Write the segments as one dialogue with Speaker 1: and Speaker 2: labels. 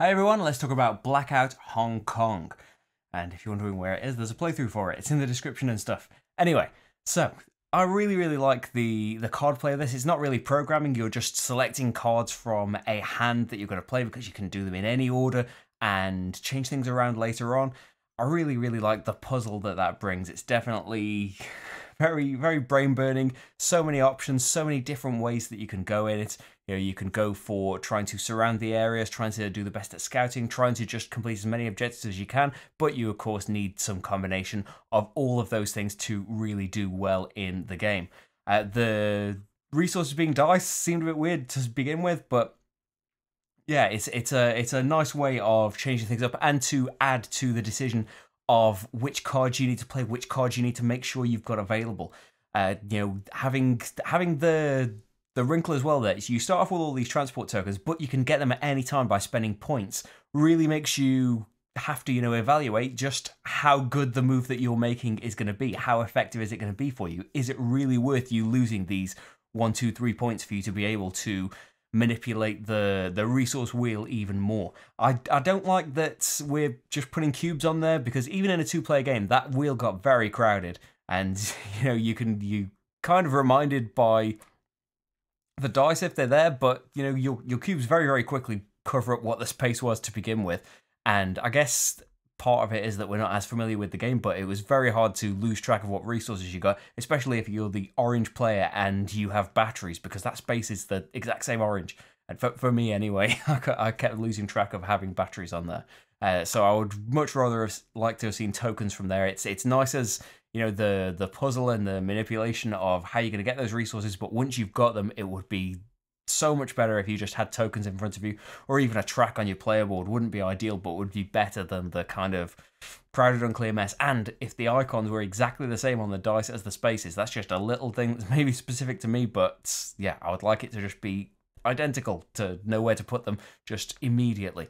Speaker 1: Hi everyone, let's talk about Blackout Hong Kong. And if you're wondering where it is, there's a playthrough for it. It's in the description and stuff. Anyway, so I really like the card play of this. It's not really programming, you're just selecting cards from a hand that you're going to play because you can do them in any order and change things around later on. I really like the puzzle that brings. It's definitely very brain burning. So many options, so many different ways that you can go in it. You know, you can go for trying to surround the areas, trying to do the best at scouting, trying to just complete as many objectives as you can, but you of course need some combination of all of those things to really do well in the game. The resources being dice seemed a bit weird to begin with, but yeah, it's a nice way of changing things up and to add to the decision of which cards you need to play, which cards you need to make sure you've got available. You know, having the wrinkle as well that you start off with all these transport tokens, but you can get them at any time by spending points, really makes you have to, you know, evaluate just how good the move that you're making is going to be. How effective is it going to be for you? Is it really worth you losing these 1, 2, 3 points for you to be able to manipulate the resource wheel even more? I don't like that we're just putting cubes on there, because even in a 2-player game, that wheel got very crowded, and you know, you kind of reminded by the dice if they're there, but you know, your cubes very quickly cover up what the space was to begin with. And I guess part of it is that we're not as familiar with the game, but it was very hard to lose track of what resources you got, especially if you're the orange player and you have batteries, because that space is the exact same orange. And for me anyway, I kept losing track of having batteries on there. So I would much rather have liked to have seen tokens from there. It's nice as, you know, the puzzle and the manipulation of how you're going to get those resources, but once you've got them, it would be so much better if you just had tokens in front of you, or even a track on your player board. Wouldn't be ideal, but would be better than the kind of crowded unclear mess. And if the icons were exactly the same on the dice as the spaces, that's just a little thing that's maybe specific to me, but yeah, I would like it to just be identical, to know where to put them just immediately.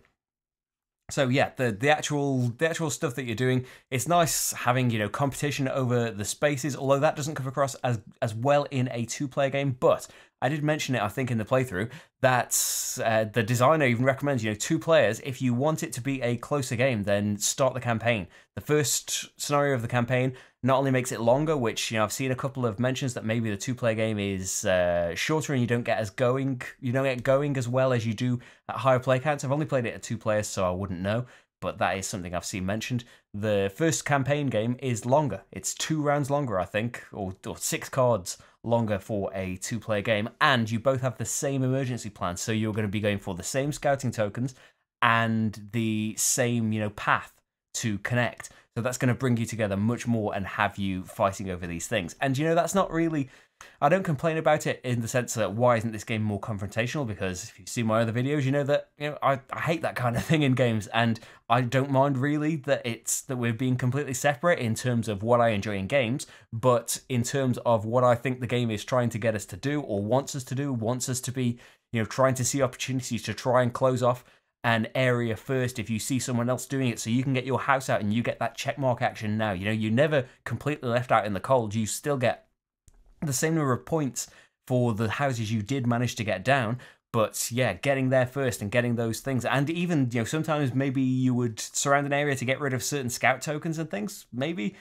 Speaker 1: So yeah, the actual stuff that you're doing, it's nice having, you know, competition over the spaces, although that doesn't come across as well in a 2-player game. But I did mention it, I think, in the playthrough, that the designer even recommends, you know, 2 players. If you want it to be a closer game, then start the campaign. The first scenario of the campaign not only makes it longer, which, you know, I've seen a couple of mentions that maybe the 2-player game is shorter and you don't get going as well as you do at higher play counts. I've only played it at 2 players, so I wouldn't know, but that is something I've seen mentioned. The first campaign game is longer. It's 2 rounds longer, I think, or 6 cards longer for a 2-player game, and you both have the same emergency plan, so you're going to be going for the same scouting tokens and the same, you know, path to connect. So that's going to bring you together much more and have you fighting over these things. And, you know, that's not really... I don't complain about it in the sense that why isn't this game more confrontational, because if you see my other videos, you know that, you know, I hate that kind of thing in games, and I don't mind really that we're being completely separate in terms of what I enjoy in games, but in terms of what I think the game is trying to get us to do, or wants us to do, wants us to be, you know, trying to see opportunities to try and close off an area first if you see someone else doing it, so you can get your house out and you get that checkmark action now. You know, you're never completely left out in the cold. You still get the same number of points for the houses you did manage to get down, but yeah, getting there first and getting those things. And even, you know, sometimes maybe you would surround an area to get rid of certain scout tokens and things, maybe.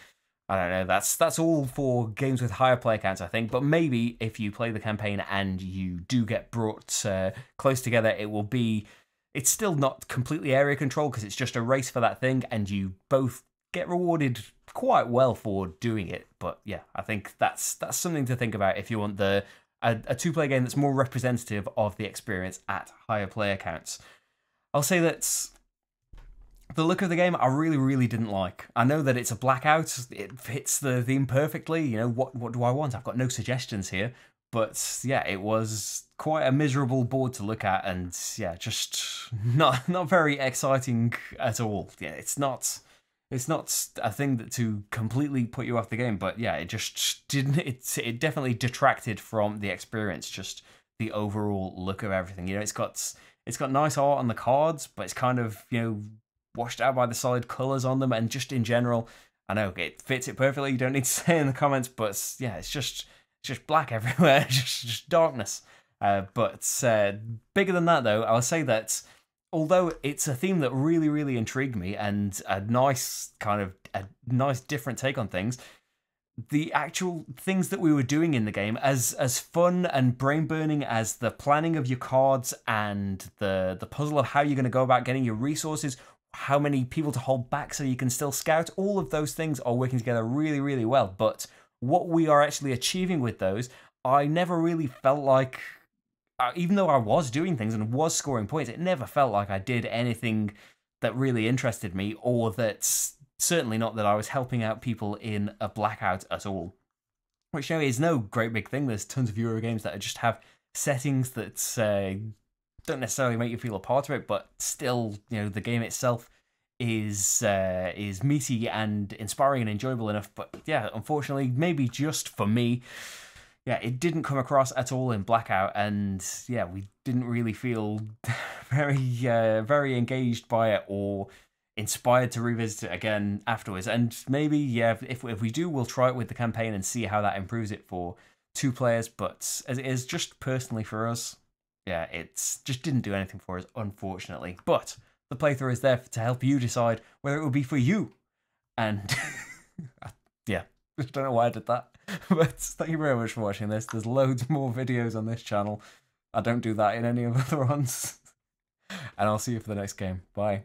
Speaker 1: I don't know, that's all for games with higher player counts, I think, but maybe if you play the campaign and you do get brought close together, it will be... It's still not completely area control, because it's just a race for that thing, and you both get rewarded quite well for doing it. But yeah, I think that's something to think about if you want a 2-player game that's more representative of the experience at higher player counts. I'll say that the look of the game I really didn't like. I know that it's a Blackout, it fits the theme perfectly, you know, what do I want? I've got no suggestions here. But yeah, it was quite a miserable board to look at, and yeah, just not very exciting at all. Yeah, it's not a thing that to completely put you off the game, but yeah, it just didn't. It definitely detracted from the experience. Just the overall look of everything. You know, it's got nice art on the cards, but it's kind of, you know, washed out by the solid colors on them, and just in general, I know it fits it perfectly. You don't need to say in the comments, but yeah, it's just black everywhere, just darkness. But bigger than that, though, I'll say that although it's a theme that really, really intrigued me and a nice different take on things, the actual things that we were doing in the game, as fun and brain burning as the planning of your cards and the puzzle of how you're going to go about getting your resources, how many people to hold back so you can still scout, all of those things are working together really, really well. But what we are actually achieving with those, I never really felt like, even though I was doing things and was scoring points, it never felt like I did anything that really interested me, or that's certainly not that I was helping out people in a Blackout at all. Which, you know, is no great big thing. There's tons of Euro games that just have settings that don't necessarily make you feel a part of it, but still, you know, the game itself is meaty and inspiring and enjoyable enough. But yeah, unfortunately, maybe just for me, yeah, it didn't come across at all in Blackout, and yeah, we didn't really feel very engaged by it or inspired to revisit it again afterwards. And maybe, yeah, if we do, we'll try it with the campaign and see how that improves it for 2 players. But as it is just personally for us, yeah, it's just didn't do anything for us, unfortunately. But the playthrough is there to help you decide whether it would be for you. And yeah, I don't know why I did that. But thank you very much for watching this. There's loads more videos on this channel. I don't do that in any of the other ones. And I'll see you for the next game. Bye.